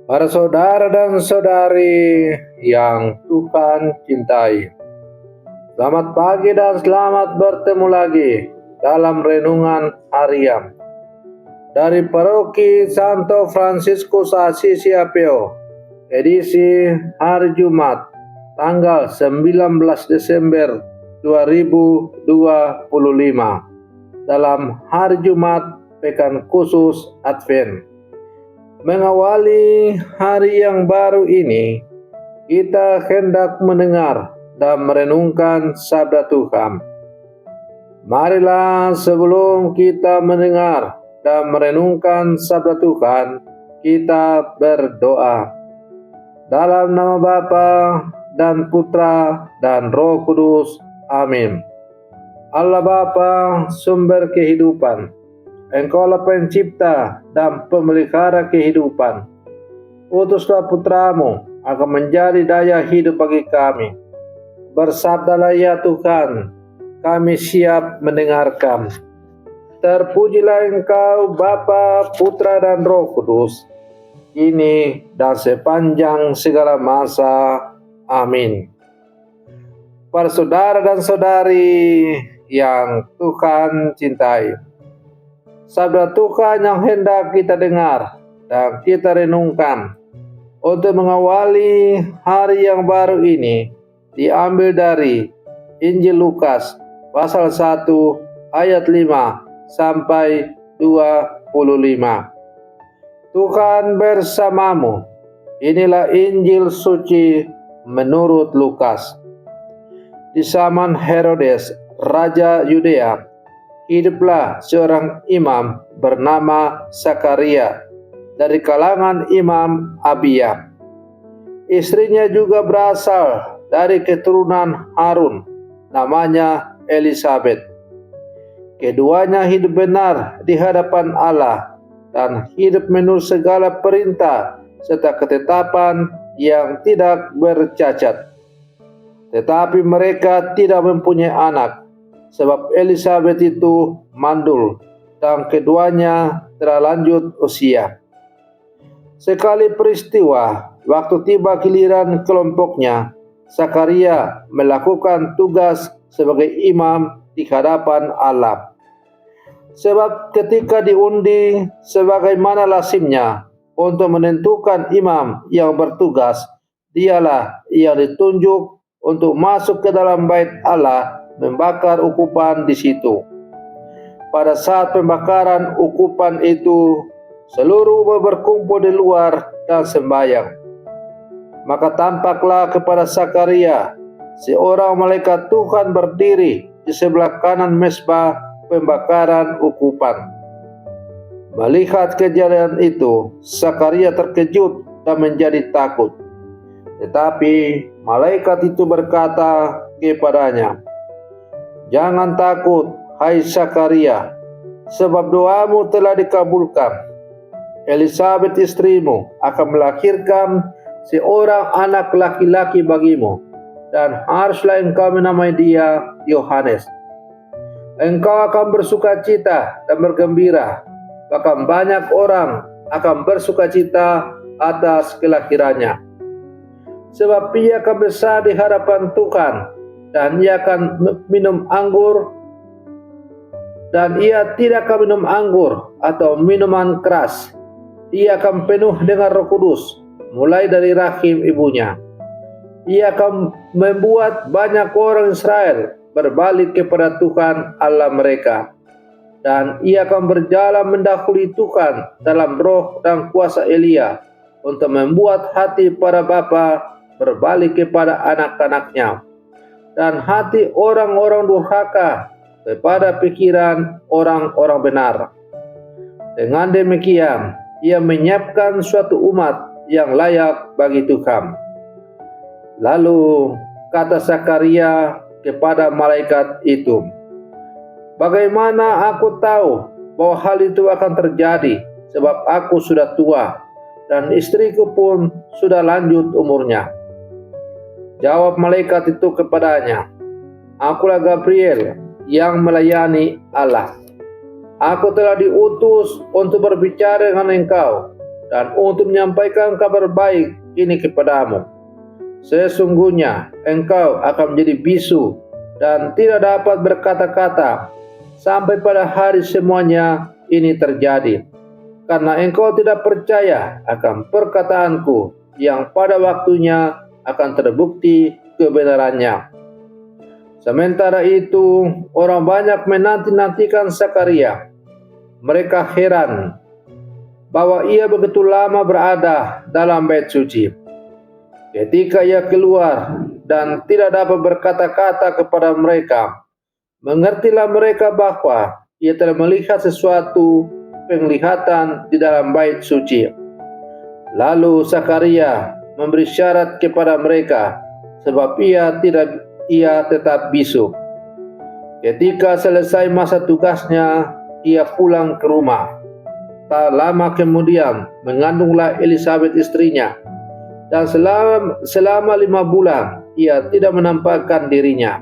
Para saudara dan saudari yang Tuhan cintai, selamat pagi dan selamat bertemu lagi dalam renungan harian dari Paroki Santo Fransiskus Assisi Apio, edisi hari Jumat, tanggal 19 Desember 2025, dalam hari Jumat Pekan Khusus Advent. Mengawali hari yang baru ini, kita hendak mendengar dan merenungkan sabda Tuhan. Marilah sebelum kita mendengar dan merenungkan sabda Tuhan, kita berdoa. Dalam nama Bapa dan Putra dan Roh Kudus. Amin. Allah Bapa, sumber kehidupan, Engkaulah pencipta dan pemelihara kehidupan. Utuslah putramu akan menjadi daya hidup bagi kami. Bersabdalah ya Tuhan, kami siap mendengarkan. Terpujilah Engkau Bapa, Putra dan Roh Kudus, kini dan sepanjang segala masa. Amin. Para saudara dan saudari yang Tuhan cintai, sabda Tuhan yang hendak kita dengar dan kita renungkan untuk mengawali hari yang baru ini diambil dari Injil Lukas pasal 1 ayat 5 sampai 25. Tuhan bersamamu. Inilah Injil suci menurut Lukas. Di zaman Herodes, Raja Yudea, hiduplah seorang imam bernama Zakaria dari kalangan imam Abia. Istrinya juga berasal dari keturunan Harun, namanya Elisabet. Keduanya hidup benar di hadapan Allah dan hidup menurut segala perintah serta ketetapan yang tidak bercacat. Tetapi mereka tidak mempunyai anak, sebab Elisabet itu mandul dan keduanya telah lanjut usia. Sekali peristiwa, waktu tiba giliran kelompoknya, Zakaria melakukan tugas sebagai imam di hadapan Allah. Sebab ketika diundi sebagaimana lazimnya untuk menentukan imam yang bertugas, dialah yang ditunjuk untuk masuk ke dalam bait Allah membakar ukupan di situ. Pada saat pembakaran ukupan itu, seluruh umat berkumpul di luar dan sembahyang. Maka tampaklah kepada Zakaria seorang malaikat Tuhan berdiri di sebelah kanan mezbah pembakaran ukupan. Melihat kejadian itu, Zakaria terkejut dan menjadi takut. Tetapi malaikat itu berkata kepadanya, "Jangan takut, hai Zakaria, sebab doamu telah dikabulkan. Elisabet istrimu akan melahirkan seorang anak laki-laki bagimu, dan haruslah engkau menamai dia Yohanes. Engkau akan bersukacita dan bergembira, bahkan banyak orang akan bersukacita atas kelahirannya. Sebab ia akan besar di hadapan Tuhan, dan ia akan minum anggur, dan ia tidak akan minum anggur atau minuman keras. Ia akan penuh dengan Roh Kudus, mulai dari rahim ibunya. Ia akan membuat banyak orang Israel berbalik kepada Tuhan Allah mereka, dan ia akan berjalan mendahului Tuhan dalam roh dan kuasa Elia untuk membuat hati para bapa berbalik kepada anak-anaknya, dan hati orang-orang durhaka kepada pikiran orang-orang benar. Dengan demikian, ia menyiapkan suatu umat yang layak bagi Tuhan." Lalu kata Zakaria kepada malaikat itu, "Bagaimana aku tahu bahwa hal itu akan terjadi, sebab aku sudah tua dan istriku pun sudah lanjut umurnya?" Jawab malaikat itu kepadanya, "Akulah Gabriel yang melayani Allah. Aku telah diutus untuk berbicara dengan engkau dan untuk menyampaikan kabar baik ini kepadamu. Sesungguhnya engkau akan menjadi bisu dan tidak dapat berkata-kata sampai pada hari semuanya ini terjadi, karena engkau tidak percaya akan perkataanku yang pada waktunya akan terbukti kebenarannya. Sementara itu, orang banyak menanti-nantikan Sakaria. Mereka heran bahwa ia begitu lama berada dalam bait suci. Ketika ia keluar dan tidak dapat berkata-kata kepada mereka, mengertilah mereka bahwa ia telah melihat sesuatu penglihatan di dalam bait suci. Lalu Sakaria memberi syarat kepada mereka, sebab ia tetap bisu. Ketika selesai masa tugasnya, ia pulang ke rumah. Tak lama kemudian mengandunglah Elisabet istrinya, dan selama 5 bulan ia tidak menampakkan dirinya.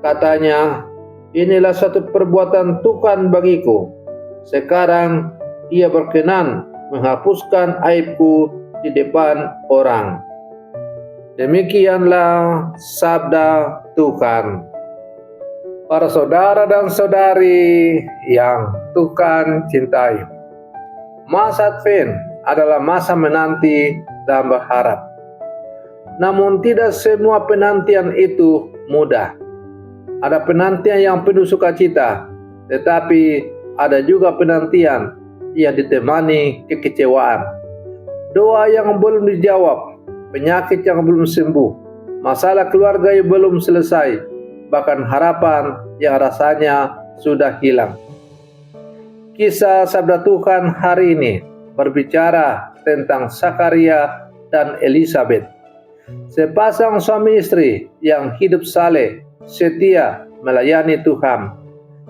Katanya, inilah satu perbuatan Tuhan bagiku. Sekarang ia berkenan menghapuskan aibku di depan orang. Demikianlah sabda Tuhan. Para saudara dan saudari yang Tuhan cintai, masa Advent adalah masa menanti dan berharap. Namun tidak semua penantian itu mudah. Ada penantian yang penuh sukacita, tetapi ada juga penantian yang ditemani kekecewaan. Doa yang belum dijawab, penyakit yang belum sembuh, masalah keluarga yang belum selesai, bahkan harapan yang rasanya sudah hilang. Kisah sabda Tuhan hari ini berbicara tentang Sakaria dan Elisabet, sepasang suami istri yang hidup saleh, setia melayani Tuhan,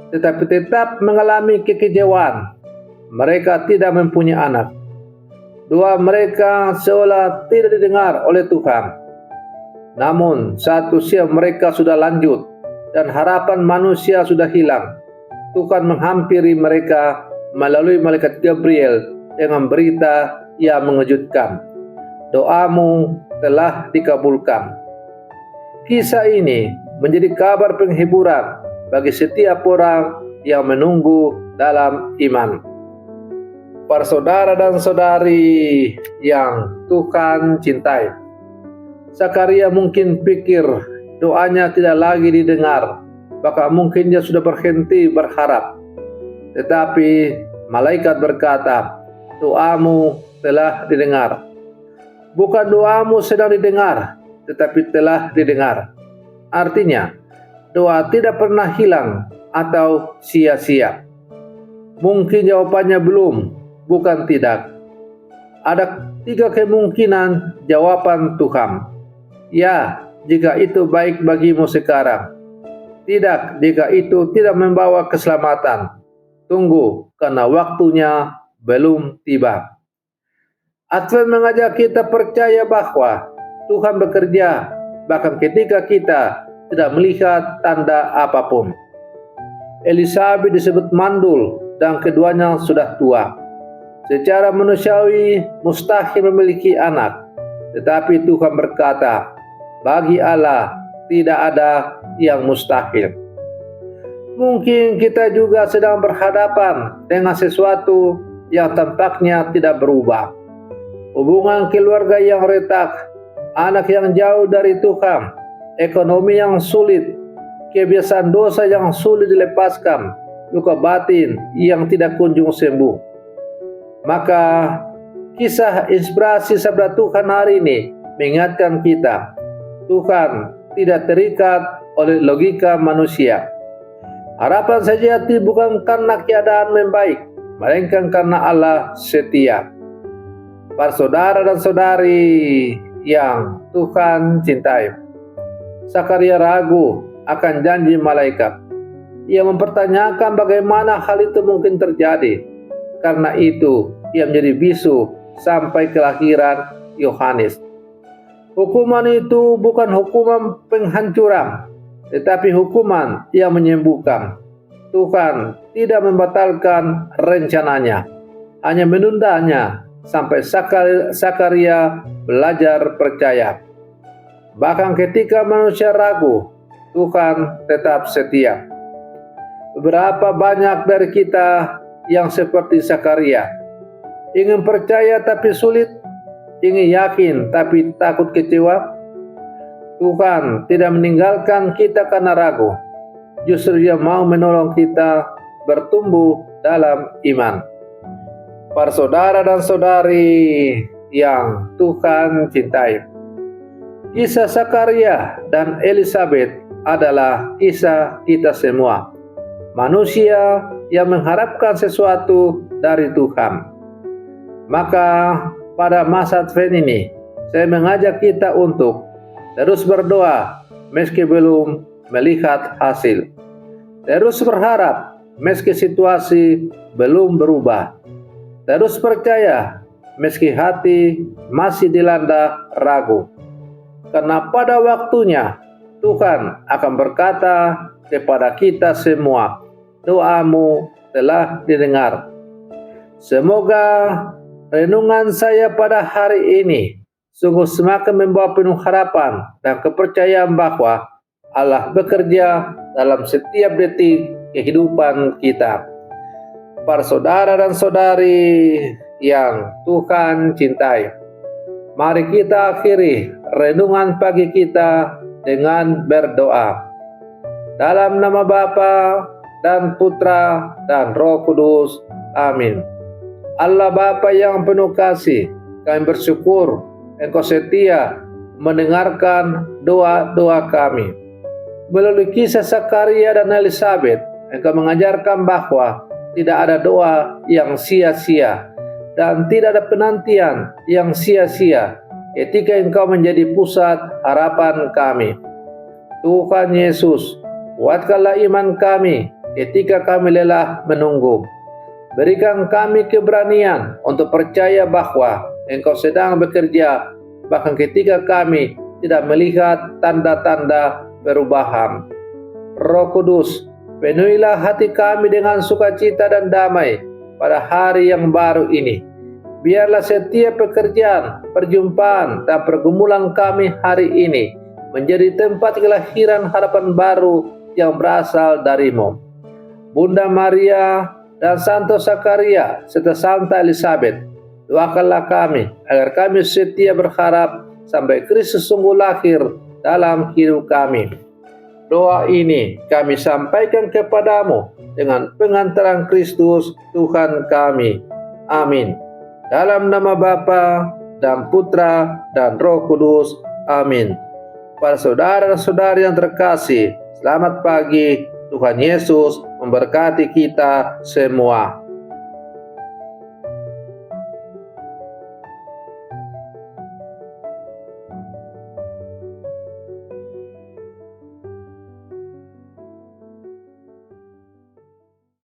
tetapi tetap mengalami kekecewaan. Mereka tidak mempunyai anak. Doa mereka seolah tidak didengar oleh Tuhan. Namun saat usia mereka sudah lanjut dan harapan manusia sudah hilang, Tuhan menghampiri mereka melalui malaikat Gabriel dengan berita yang mengejutkan. Doamu telah dikabulkan. Kisah ini menjadi kabar penghiburan bagi setiap orang yang menunggu dalam iman. Para saudara dan saudari yang Tuhan cintai, Sakaria mungkin pikir doanya tidak lagi didengar, bahkan mungkin dia sudah berhenti berharap. Tetapi malaikat berkata, doamu telah didengar. Bukan doamu sedang didengar, tetapi telah didengar. Artinya, doa tidak pernah hilang atau sia-sia. Mungkin jawabannya belum, bukan tidak. Ada 3 kemungkinan jawaban Tuhan. Ya, jika itu baik bagimu sekarang. Tidak, jika itu tidak membawa keselamatan. Tunggu, karena waktunya belum tiba. Advent mengajak kita percaya bahwa Tuhan bekerja, bahkan ketika kita tidak melihat tanda apapun. Elisabet disebut mandul dan keduanya sudah tua. Secara manusiawi mustahil memiliki anak, tetapi Tuhan berkata, bagi Allah tidak ada yang mustahil. Mungkin kita juga sedang berhadapan dengan sesuatu yang tampaknya tidak berubah. Hubungan keluarga yang retak, anak yang jauh dari Tuhan, ekonomi yang sulit, kebiasaan dosa yang sulit dilepaskan, luka batin yang tidak kunjung sembuh. Maka kisah inspirasi sabda Tuhan hari ini mengingatkan kita, Tuhan tidak terikat oleh logika manusia. Harapan sejati bukan karena keadaan membaik, melainkan karena Allah setia. Para saudara dan saudari yang Tuhan cintai, Sakaria ragu akan janji malaikat. Ia mempertanyakan bagaimana hal itu mungkin terjadi. Karena itu ia menjadi bisu sampai kelahiran Yohanes. Hukuman itu bukan hukuman penghancuran, tetapi hukuman yang menyembuhkan. Tuhan tidak membatalkan rencananya, hanya menundanya sampai Sakaria belajar percaya. Bahkan ketika manusia ragu, Tuhan tetap setia. Berapa banyak dari kita yang seperti Sakaria, ingin percaya tapi sulit, ingin yakin tapi takut kecewa. Tuhan tidak meninggalkan kita karena ragu, justru Dia mau menolong kita bertumbuh dalam iman. Para saudara dan saudari yang Tuhan cintai, kisah Sakaria dan Elizabeth adalah kisah kita semua, manusia yang mengharapkan sesuatu dari Tuhan. Maka pada masa Advent ini, saya mengajak kita untuk terus berdoa meski belum melihat hasil, terus berharap meski situasi belum berubah, terus percaya meski hati masih dilanda ragu. Karena pada waktunya Tuhan akan berkata kepada kita semua, doamu telah didengar. Semoga renungan saya pada hari ini sungguh semakin membawa penuh harapan dan kepercayaan bahwa Allah bekerja dalam setiap detik kehidupan kita. Para saudara dan saudari yang Tuhan cintai, mari kita akhiri renungan pagi kita dengan berdoa. Dalam nama Bapa dan Putra dan Roh Kudus. Amin. Allah Bapa yang penuh kasih, kami bersyukur Engkau setia mendengarkan doa-doa kami. Melalui kisah Sakaria dan Elizabeth, Engkau mengajarkan bahwa tidak ada doa yang sia-sia dan tidak ada penantian yang sia-sia ketika Engkau menjadi pusat harapan kami. Tuhan Yesus, kuatkanlah iman kami ketika kami lelah menunggu. Berikan kami keberanian untuk percaya bahwa Engkau sedang bekerja bahkan ketika kami tidak melihat tanda-tanda perubahan. Roh Kudus, penuhilah hati kami dengan sukacita dan damai pada hari yang baru ini. Biarlah setiap pekerjaan, perjumpaan, dan pergumulan kami hari ini menjadi tempat kelahiran harapan baru yang berasal dari-Mu. Bunda Maria dan Santo Sakaria serta Santa Elizabeth, doakanlah kami agar kami setia berharap sampai Kristus sungguh lahir dalam hidup kami. Doa ini kami sampaikan kepadamu dengan pengantaran Kristus Tuhan kami. Amin. Dalam nama Bapa dan Putra dan Roh Kudus. Amin. Para saudara dan saudari yang terkasih, selamat pagi. Tuhan Yesus memberkati kita semua.